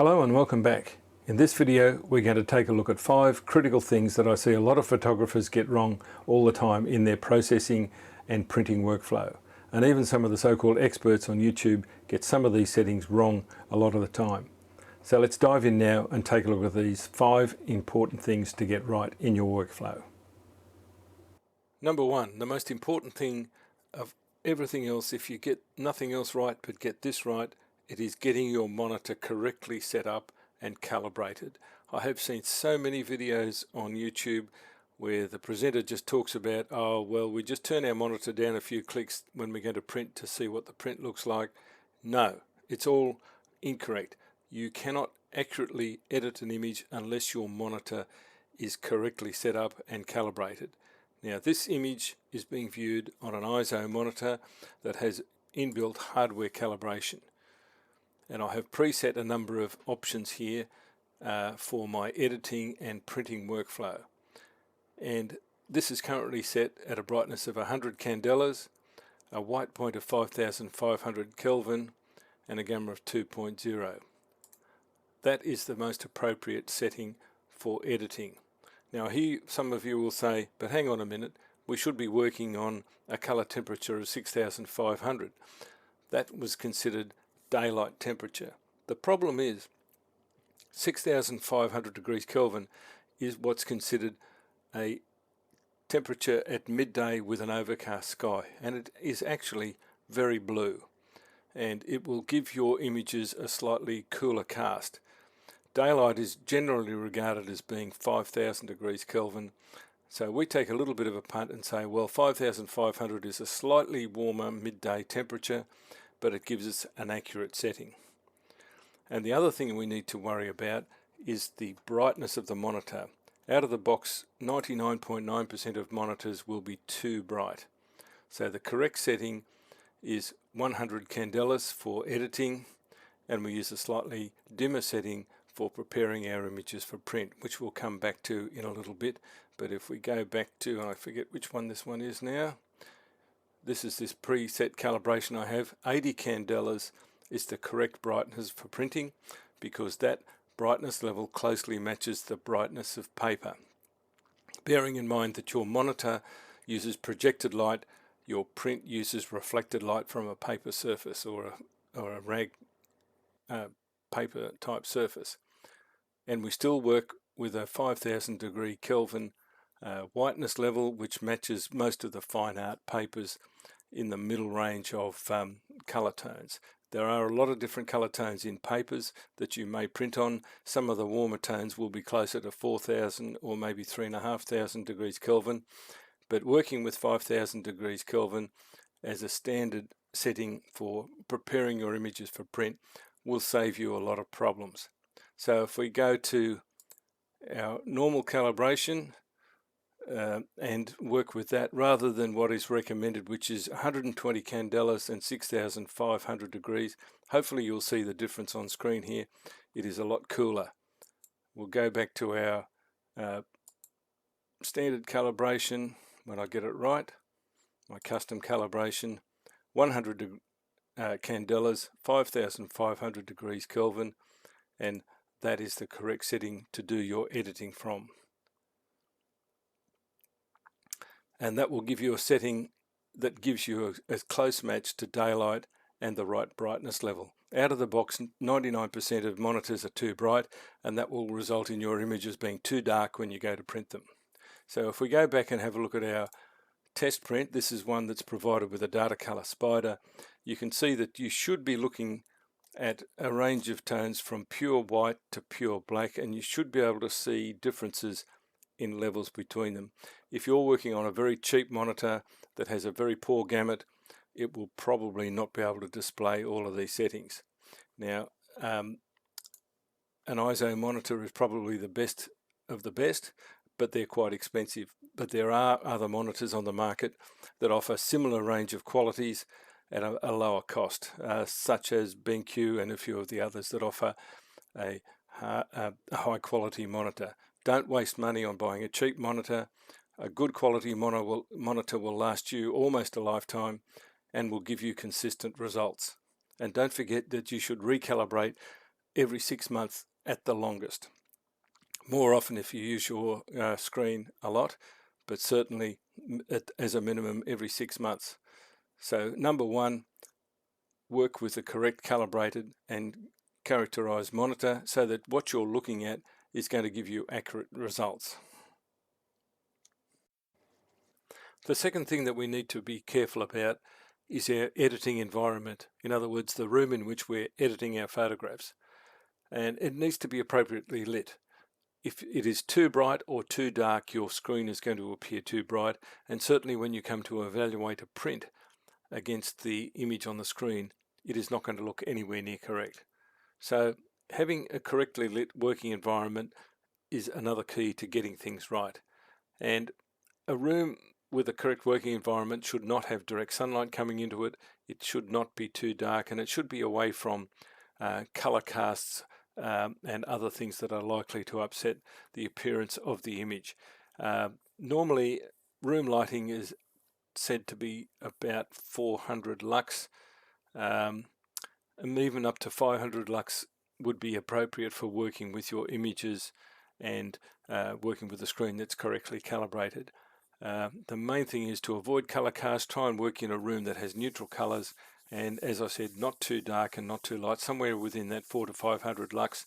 Hello and welcome back. In this video we're going to take a look at 5 critical things that I see a lot of photographers get wrong all the time in their processing and printing workflow. And even some of the so-called experts on YouTube get some of these settings wrong a lot of the time. So let's dive in now and take a look at these 5 important things to get right in your workflow. Number 1, the most important thing of everything else, if you get nothing else right but get this right, it is getting your monitor correctly set up and calibrated. I have seen so many videos on YouTube where the presenter just talks about, oh well, we just turn our monitor down a few clicks when we're going to print to see what the print looks like. No, it's all incorrect. You cannot accurately edit an image unless your monitor is correctly set up and calibrated. Now this image is being viewed on an ISO monitor that has inbuilt hardware calibration. And I have preset a number of options here for my editing and printing workflow. And this is currently set at a brightness of 100 candelas, a white point of 5500 Kelvin, and a gamma of 2.0. That is the most appropriate setting for editing. Now here some of you will say, but hang on a minute, we should be working on a color temperature of 6500. That was considered daylight temperature. The problem is 6500 degrees Kelvin is what's considered a temperature at midday with an overcast sky, and it is actually very blue, and it will give your images a slightly cooler cast. Daylight is generally regarded as being 5000 degrees Kelvin, so we take a little bit of a punt and say, well, 5500 is a slightly warmer midday temperature, but it gives us an accurate setting. And the other thing we need to worry about is the brightness of the monitor. Out of the box, 99.9% of monitors will be too bright. So the correct setting is 100 candelas for editing, and we use a slightly dimmer setting for preparing our images for print, which we'll come back to in a little bit. But if we go back to, and I forget which one this one is now, this is this preset calibration I have. 80 candelas is the correct brightness for printing because that brightness level closely matches the brightness of paper. Bearing in mind that your monitor uses projected light, your print uses reflected light from a paper surface or a rag paper type surface. And we still work with a 5000 degree Kelvin whiteness level, which matches most of the fine art papers in the middle range of color tones. There are a lot of different color tones in papers that you may print on. Some of the warmer tones will be closer to 4000 or maybe 3500 degrees Kelvin, but working with 5000 degrees Kelvin as a standard setting for preparing your images for print will save you a lot of problems. So if we go to our normal calibration and work with that rather than what is recommended, which is 120 candelas and 6500 degrees. Hopefully you'll see the difference on screen here. It is a lot cooler. We'll go back to our standard calibration when I get it right, my custom calibration, 100 candelas, 5500 degrees Kelvin, and that is the correct setting to do your editing from. And that will give you a setting that gives you a close match to daylight and the right brightness level. Out of the box, 99% of monitors are too bright, and that will result in your images being too dark when you go to print them. So if we go back and have a look at our test print, this is one that's provided with a data color spider. You can see that you should be looking at a range of tones from pure white to pure black, and you should be able to see differences in levels between them. If you're working on a very cheap monitor that has a very poor gamut, it will probably not be able to display all of these settings. Now, an ISO monitor is probably the best of the best, but they're quite expensive. But there are other monitors on the market that offer similar range of qualities at a lower cost, such as BenQ and a few of the others that offer a high quality monitor. Don't waste money on buying a cheap monitor. A good quality monitor will last you almost a lifetime and will give you consistent results. And don't forget that you should recalibrate every 6 months at the longest. More often if you use your screen a lot, but certainly as a minimum every 6 months. So number one, work with the correct calibrated and characterized monitor so that what you're looking at is going to give you accurate results. The second thing that we need to be careful about is our editing environment. In other words, the room in which we're editing our photographs. And it needs to be appropriately lit. If it is too bright or too dark, your screen is going to appear too bright. And certainly when you come to evaluate a print against the image on the screen, it is not going to look anywhere near correct. So having a correctly lit working environment is another key to getting things right. And a room with a correct working environment should not have direct sunlight coming into it. It should not be too dark, and it should be away from color casts and other things that are likely to upset the appearance of the image. Normally, room lighting is said to be about 400 lux, and even up to 500 lux would be appropriate for working with your images and working with a screen that's correctly calibrated. The main thing is to avoid color cast. Try and work in a room that has neutral colors, and as I said, not too dark and not too light, somewhere within that 400 to 500 lux.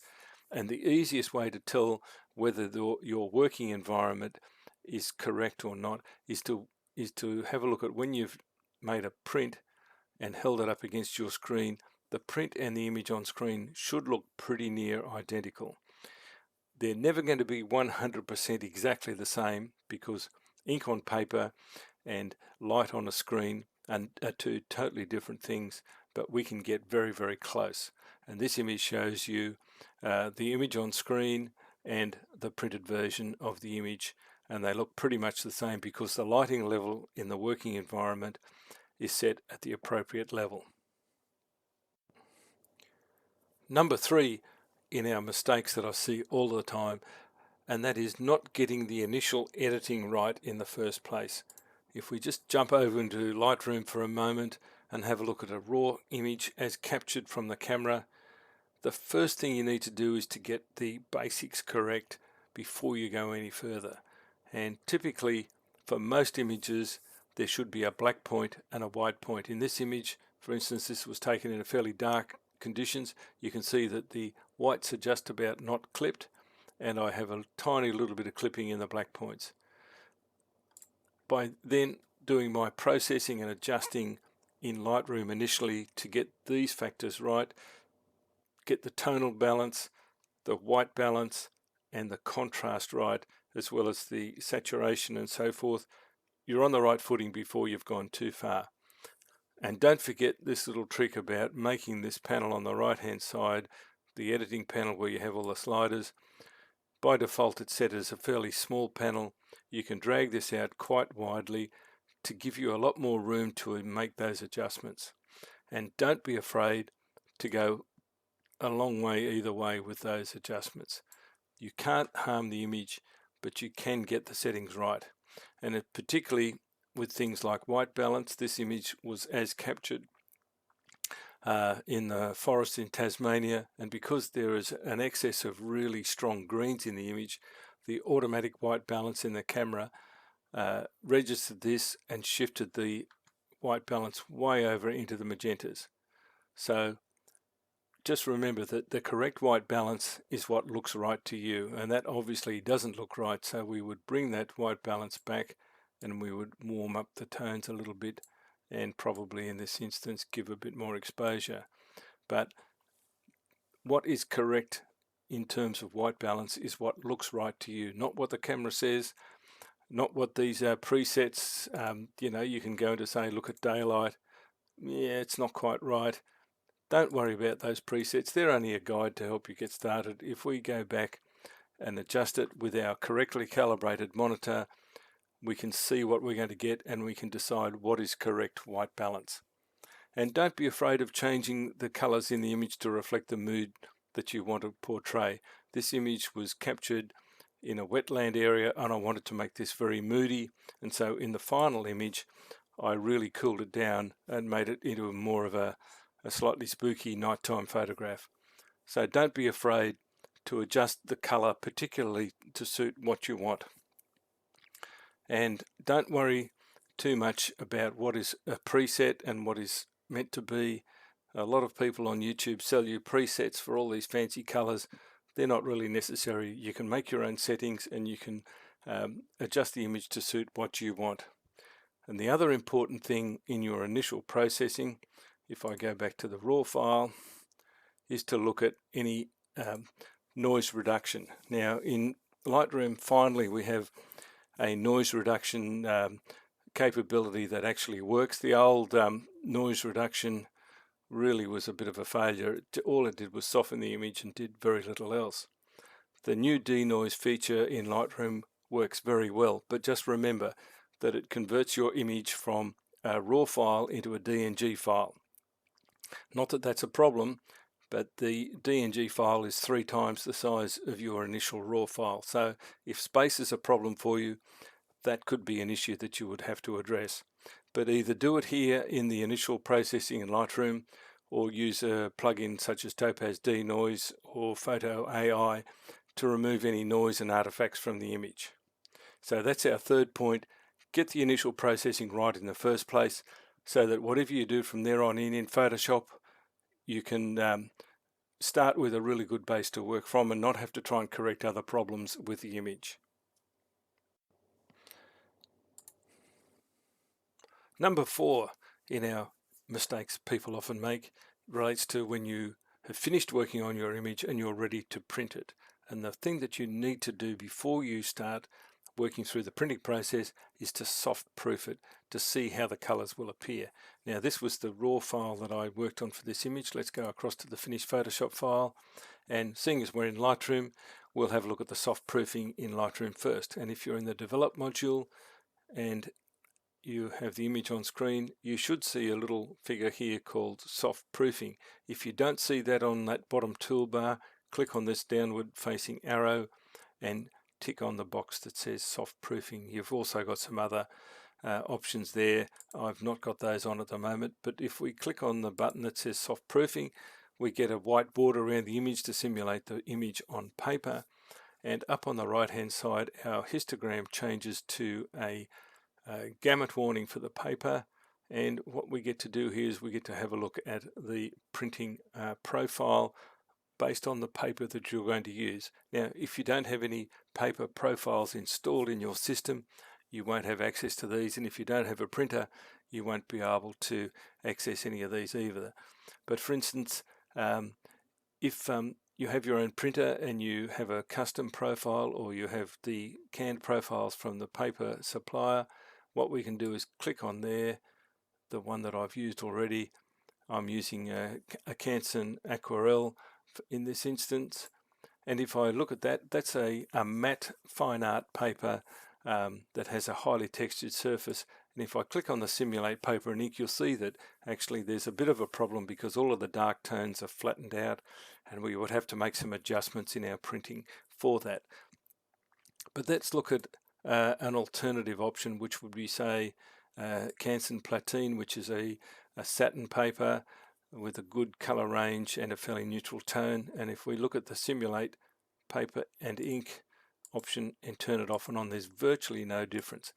And the easiest way to tell whether your working environment is correct or not is to have a look at when you've made a print and held it up against your screen. The print and the image on screen should look pretty near identical. They're never going to be 100% exactly the same, because ink on paper and light on a screen are two totally different things, but we can get very, very close. And this image shows you the image on screen and the printed version of the image, and they look pretty much the same because the lighting level in the working environment is set at the appropriate level. Number three in our mistakes that I see all the time, and that is not getting the initial editing right in the first place. If we just jump over into Lightroom for a moment and have a look at a raw image as captured from the camera, the first thing you need to do is to get the basics correct before you go any further. And typically for most images there should be a black point and a white point. In this image, for instance, this was taken in a fairly dark conditions. You can see that the whites are just about not clipped, and I have a tiny little bit of clipping in the black points. By then doing my processing and adjusting in Lightroom initially to get these factors right, get the tonal balance, the white balance, and the contrast right, as well as the saturation and so forth, you're on the right footing before you've gone too far. And don't forget this little trick about making this panel on the right hand side, the editing panel where you have all the sliders. By default it's set as a fairly small panel. You can drag this out quite widely to give you a lot more room to make those adjustments. And don't be afraid to go a long way either way with those adjustments. You can't harm the image, but you can get the settings right. And particularly with things like white balance, this image was as captured in the forest in Tasmania, and because there is an excess of really strong greens in the image, the automatic white balance in the camera registered this and shifted the white balance way over into the magentas. So just remember that the correct white balance is what looks right to you, and that obviously doesn't look right, so we would bring that white balance back and we would warm up the tones a little bit, and probably in this instance give a bit more exposure. But what is correct in terms of white balance is what looks right to you, not what the camera says, not what these presets, you can go to say look at daylight, yeah, it's not quite right. Don't worry about those presets, they're only a guide to help you get started. If we go back and adjust it with our correctly calibrated monitor, we can see what we're going to get and we can decide what is correct white balance. And don't be afraid of changing the colors in the image to reflect the mood that you want to portray. This image was captured in a wetland area and I wanted to make this very moody, and so in the final image I really cooled it down and made it into more of a slightly spooky nighttime photograph. So don't be afraid to adjust the color, particularly to suit what you want. And don't worry too much about what is a preset and what is meant to be. A lot of people on YouTube sell you presets for all these fancy colors. They're not really necessary. You can make your own settings and you can adjust the image to suit what you want. And the other important thing in your initial processing, if I go back to the raw file, is to look at any noise reduction. Now in Lightroom, finally, we have a noise reduction capability that actually works. The old noise reduction really was a bit of a failure. All it did was soften the image and did very little else. The new denoise feature in Lightroom works very well, but just remember that it converts your image from a raw file into a DNG file. Not that that's a problem, but the DNG file is 3 times the size of your initial raw file. So if space is a problem for you, that could be an issue that you would have to address. But either do it here in the initial processing in Lightroom, or use a plugin such as Topaz Denoise or Photo AI to remove any noise and artifacts from the image. So that's our third point. Get the initial processing right in the first place, so that whatever you do from there on in Photoshop, you can start with a really good base to work from and not have to try and correct other problems with the image. Number 4 in our mistakes people often make relates to when you have finished working on your image and you're ready to print it. And the thing that you need to do before you start working through the printing process is to soft proof it to see how the colors will appear. Now this was the raw file that I worked on for this image. Let's go across to the finished Photoshop file, and seeing as we're in Lightroom, we'll have a look at the soft proofing in Lightroom first. And if you're in the develop module and you have the image on screen, you should see a little figure here called soft proofing. If you don't see that on that bottom toolbar, click on this downward facing arrow and tick on the box that says soft proofing. You've also got some other options there. I've not got those on at the moment, but if we click on the button that says soft proofing, we get a white border around the image to simulate the image on paper. And up on the right hand side, our histogram changes to a gamut warning for the paper. And what we get to do here is we get to have a look at the printing profile based on the paper that you're going to use. Now, if you don't have any paper profiles installed in your system, you won't have access to these, and if you don't have a printer, you won't be able to access any of these either. But for instance, if you have your own printer and you have a custom profile, or you have the canned profiles from the paper supplier, what we can do is click on there, the one that I've used already. I'm using a Canson Aquarelle in this instance, and if I look at that, that's a matte fine art paper that has a highly textured surface. And if I click on the simulate paper and ink, you'll see that actually there's a bit of a problem because all of the dark tones are flattened out, and we would have to make some adjustments in our printing for that. But let's look at an alternative option, which would be, say, Canson Platine, which is a satin paper with a good color range and a fairly neutral tone. And if we look at the simulate paper and ink option and turn it off and on, there's virtually no difference.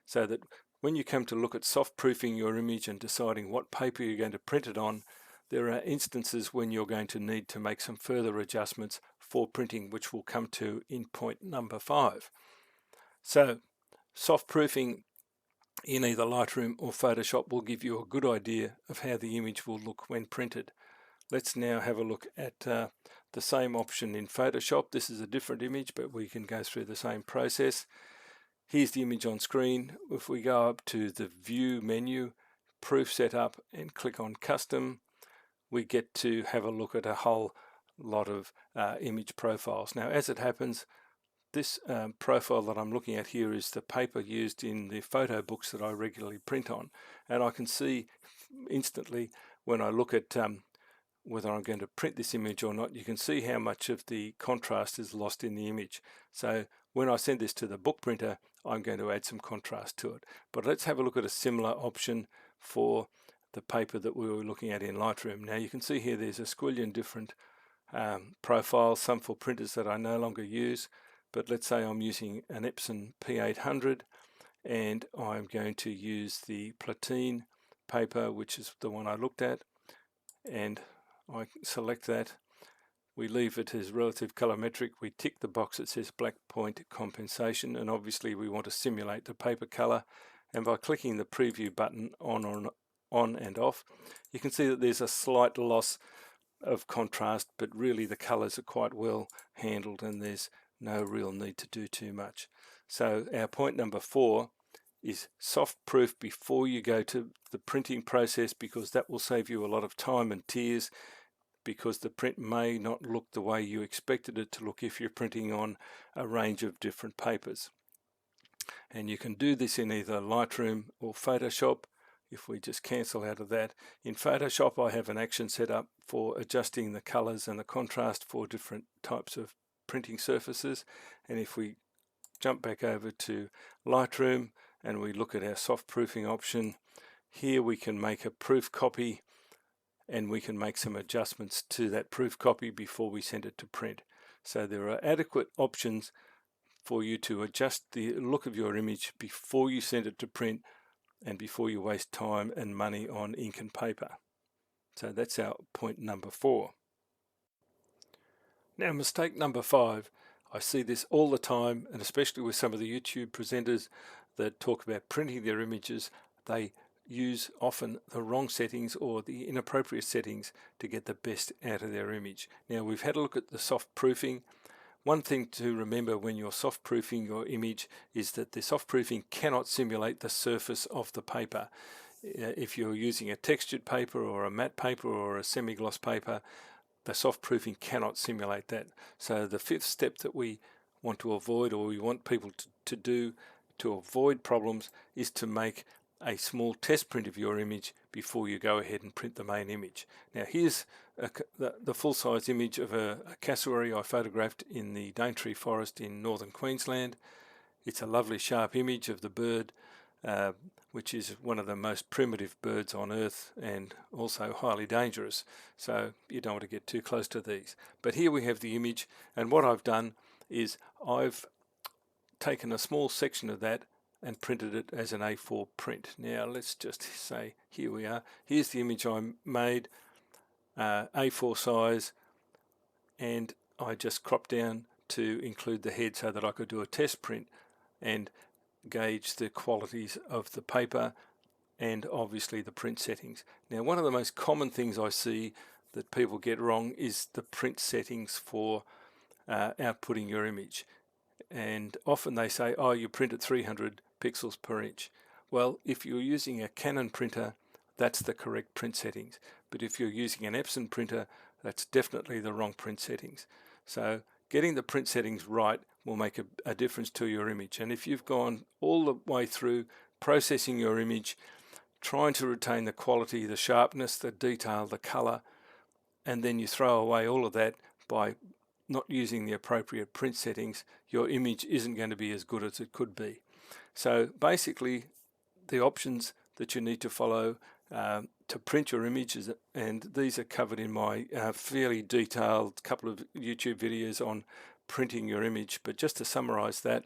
So that when you come to look at soft proofing your image and deciding what paper you're going to print it on, there are instances when you're going to need to make some further adjustments for printing, which we'll come to in point number 5. So soft proofing in either Lightroom or Photoshop will give you a good idea of how the image will look when printed. Let's now have a look at the same option in Photoshop. This is a different image, but we can go through the same process. Here's the image on screen. If we go up to the View menu, Proof Setup, and click on Custom, we get to have a look at a whole lot of image profiles. Now, as it happens, this profile that I'm looking at here is the paper used in the photo books that I regularly print on, and I can see instantly when I look at whether I'm going to print this image or not, you can see how much of the contrast is lost in the image. So when I send this to the book printer, I'm going to add some contrast to it. But let's have a look at a similar option for the paper that we were looking at in Lightroom. Now you can see here there's a squillion different profiles, some for printers that I no longer use. But let's say I'm using an Epson P800 and I'm going to use the Platine paper, which is the one I looked at, and I select that. We leave it as relative colorimetric. We tick the box that says black point compensation, and obviously we want to simulate the paper color. And by clicking the preview button on and off, you can see that there's a slight loss of contrast, but really the colors are quite well handled and there's no real need to do too much. So our point number 4 is soft proof before you go to the printing process, because that will save you a lot of time and tears, because the print may not look the way you expected it to look if you're printing on a range of different papers. And you can do this in either Lightroom or Photoshop. If we just cancel out of that, in Photoshop I have an action set up for adjusting the colors and the contrast for different types of printing surfaces. And if we jump back over to Lightroom and we look at our soft proofing option, here we can make a proof copy and we can make some adjustments to that proof copy before we send it to print. So there are adequate options for you to adjust the look of your image before you send it to print and before you waste time and money on ink and paper. So that's our point number 4. Now, mistake number 5. I see this all the time, and especially with some of the YouTube presenters that talk about printing their images. They use often the wrong settings or the inappropriate settings to get the best out of their image. Now, we've had a look at the soft proofing. One thing to remember when you're soft proofing your image is that the soft proofing cannot simulate the surface of the paper. If you're using a textured paper or a matte paper or a semi-gloss paper, the soft proofing cannot simulate that. So the 5th step that we want to avoid, or we want people to do to avoid problems, is to make a small test print of your image before you go ahead and print the main image. Now here's the full-size image of a cassowary I photographed in the Daintree Forest in northern Queensland. It's a lovely sharp image of the bird, which is one of the most primitive birds on earth and also highly dangerous, so you don't want to get too close to these. But here we have the image, and what I've done is I've taken a small section of that and printed it as an A4 print. Now let's just say, here we are. Here's the image I made, A4 size, and I just cropped down to include the head so that I could do a test print and gauge the qualities of the paper and obviously the print settings. Now, one of the most common things I see that people get wrong is the print settings for outputting your image. And often they say, oh, you print at 300 pixels per inch. Well, if you're using a Canon printer, that's the correct print settings. But if you're using an Epson printer, that's definitely the wrong print settings. So getting the print settings right will make a difference to your image. And if you've gone all the way through processing your image, trying to retain the quality, the sharpness, the detail, the color, and then you throw away all of that by not using the appropriate print settings, your image isn't going to be as good as it could be. So basically, the options that you need to follow to print your images, and these are covered in my fairly detailed couple of YouTube videos on printing your image, but just to summarize that,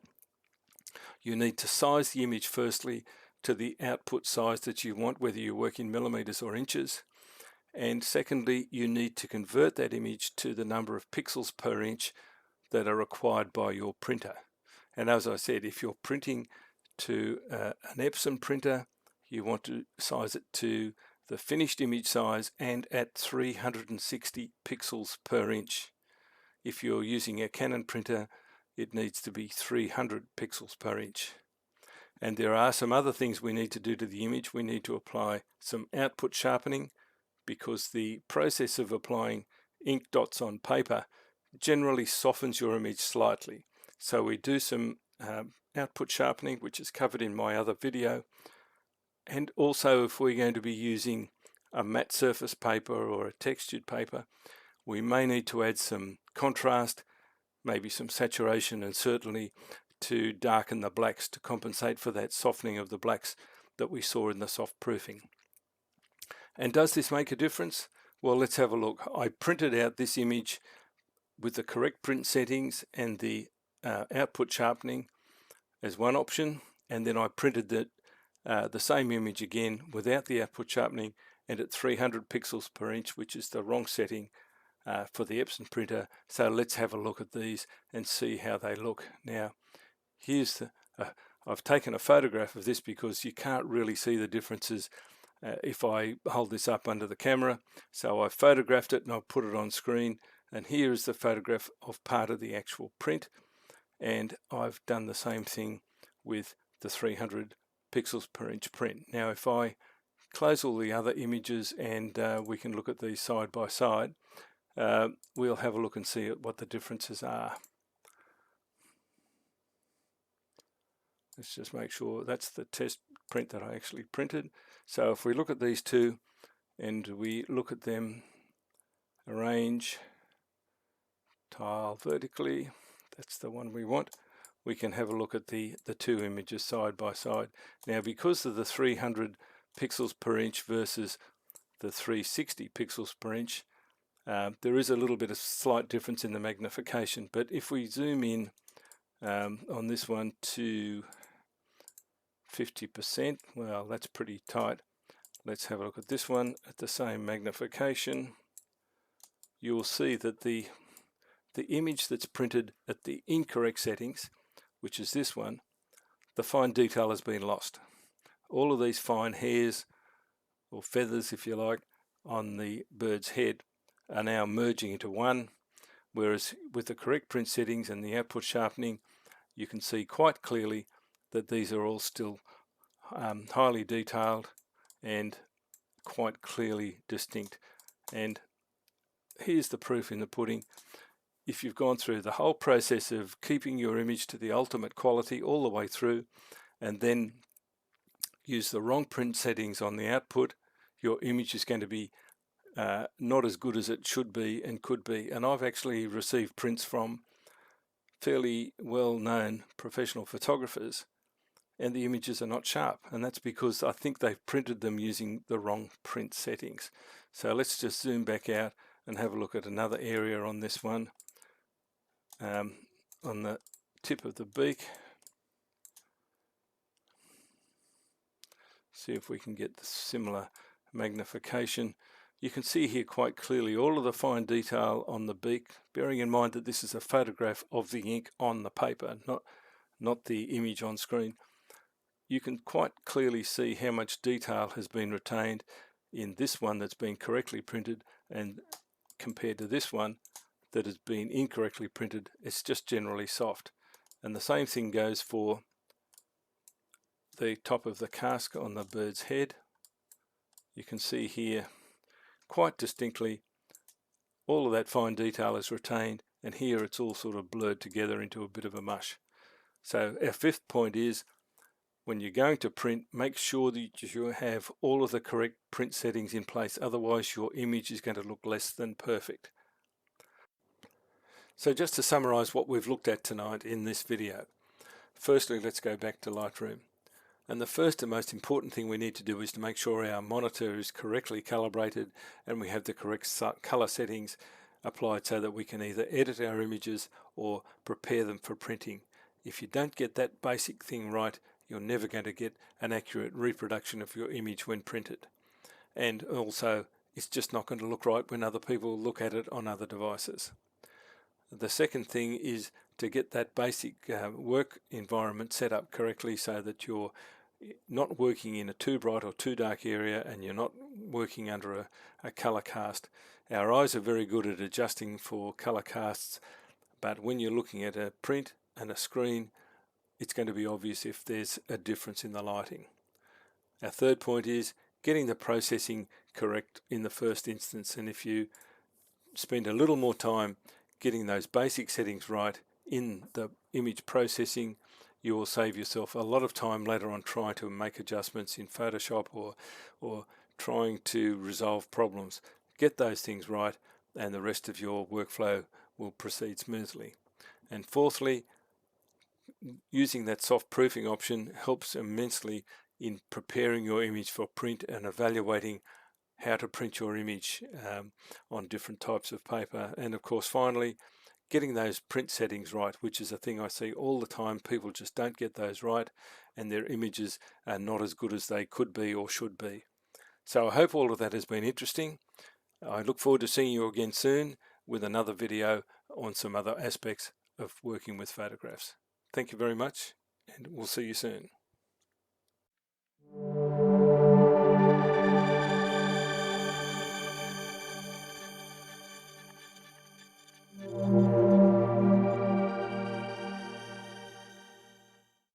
you need to size the image firstly to the output size that you want, whether you work in millimeters or inches. And secondly, you need to convert that image to the number of pixels per inch that are required by your printer. And as I said, if you're printing to an Epson printer, you want to size it to the finished image size and at 360 pixels per inch. If you're using a Canon printer, it needs to be 300 pixels per inch. And there are some other things we need to do to the image. We need to apply some output sharpening, because the process of applying ink dots on paper generally softens your image slightly. So we do some output sharpening, which is covered in my other video. And also, if we're going to be using a matte surface paper or a textured paper, we may need to add some contrast, maybe some saturation, and certainly to darken the blacks to compensate for that softening of the blacks that we saw in the soft proofing. And does this make a difference? Well, let's have a look. I printed out this image with the correct print settings and the output sharpening as one option, and then I printed the same image again without the output sharpening and at 300 pixels per inch, which is the wrong setting for the Epson printer. So let's have a look at these and see how they look. Now, here's the I've taken a photograph of this because you can't really see the differences if I hold this up under the camera. So I photographed it and I'll put it on screen, and here is the photograph of part of the actual print, and I've done the same thing with the 300 pixels per inch print. Now if I close all the other images and we can look at these side by side, we'll have a look and see what the differences are. Let's just make sure that's the test print that I actually printed. So if we look at these two and we look at them, arrange, tile vertically, that's the one we want, we can have a look at the two images side by side. Now, because of the 300 pixels per inch versus the 360 pixels per inch, there is a little bit of slight difference in the magnification, but if we zoom in on this one to 50%, well, that's pretty tight. Let's have a look at this one at the same magnification. You'll see that the image that's printed at the incorrect settings, which is this one, the fine detail has been lost. All of these fine hairs or feathers, if you like, on the bird's head are now merging into one, whereas with the correct print settings and the output sharpening, you can see quite clearly that these are all still highly detailed and quite clearly distinct. And here's the proof in the pudding. If you've gone through the whole process of keeping your image to the ultimate quality all the way through, and then use the wrong print settings on the output, your image is going to be not as good as it should be and could be. And I've actually received prints from fairly well-known professional photographers, and the images are not sharp, and that's because I think they've printed them using the wrong print settings. So let's just zoom back out and have a look at another area on this one, on the tip of the beak. See if we can get the similar magnification. You can see here quite clearly all of the fine detail on the beak, bearing in mind that this is a photograph of the ink on the paper, not the image on screen. You can quite clearly see how much detail has been retained in this one that's been correctly printed, and compared to this one that has been incorrectly printed, it's just generally soft. And the same thing goes for the top of the cask on the bird's head. You can see here quite distinctly all of that fine detail is retained, and here it's all sort of blurred together into a bit of a mush. So our fifth point is, when you're going to print, make sure that you have all of the correct print settings in place, otherwise your image is going to look less than perfect. So just to summarize what we've looked at tonight in this video, firstly, let's go back to Lightroom. And the first and most important thing we need to do is to make sure our monitor is correctly calibrated and we have the correct color settings applied so that we can either edit our images or prepare them for printing. If you don't get that basic thing right, you're never going to get an accurate reproduction of your image when printed. And also, it's just not going to look right when other people look at it on other devices. The second thing is to get that basic work environment set up correctly so that you're not working in a too bright or too dark area, and you're not working under a color cast. Our eyes are very good at adjusting for color casts, but when you're looking at a print and a screen, it's going to be obvious if there's a difference in the lighting. Our third point is getting the processing correct in the first instance, and if you spend a little more time getting those basic settings right in the image processing, you will save yourself a lot of time later on trying to make adjustments in Photoshop or trying to resolve problems. Get those things right and the rest of your workflow will proceed smoothly. And fourthly, using that soft proofing option helps immensely in preparing your image for print and evaluating how to print your image on different types of paper, and of course finally getting those print settings right, which is a thing I see all the time. People just don't get those right, and their images are not as good as they could be or should be. So I hope all of that has been interesting. I look forward to seeing you again soon with another video on some other aspects of working with photographs. Thank you very much, and we'll see you soon.